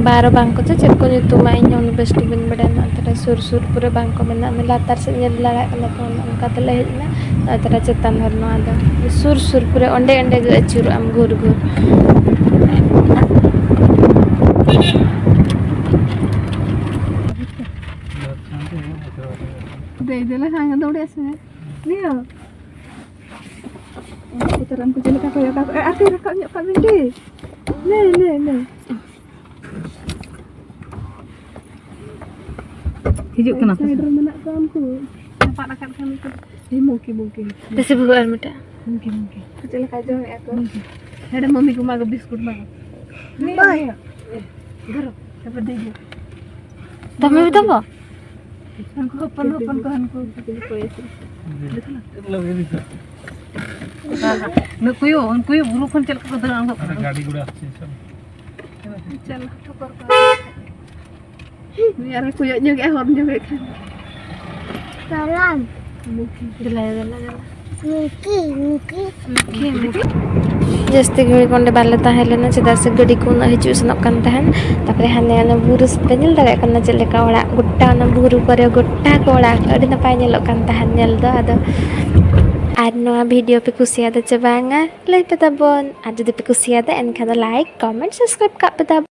बारो बांग को चेक को nyutuma inyong besti bin badan antara sur pura bang ko mena latar se nyel lara kala ko onka tele hejna antara cetan harno ada sur pura onde ge achuru am gur dei dela hanga dode asme niyo putaran ko jela ka ate rakap nyak ka bindi ne hijuk kena spider menak kamu nampak dekat kami tu mungkin desi buruan muda mungkin kecil kajo ya aku ada mami ku maga biskut bang ni ya garo dapat dia tapi betul apa aku open ko hanku kecil ko ya lagi bisa न कोई बुरु खन चल को दर अंग गाड़ी गुड़ा चल ठोकर को यार कोई जगह हॉर्न जगह खान salam jela जस्ती घड़ी कोंडे बाले ताहेलेना चेदा से गड़ी को ना हिजु सनक कान ताहन तापरे हाने ना बुरु सते नेल दारे कना चलेका ओड़ा गोट्टा ना बुरु करे गोट्टा को ओड़ा अडी नपाय नेलो कान ताहन नेल दो आदो आर नोआ वीडियो पे कुसियादा चे बांगा लाई पे ताबोन आर जदि पे कुसियादा एनखान लाइक कमेंट सब्सक्राइब का पे ताबोन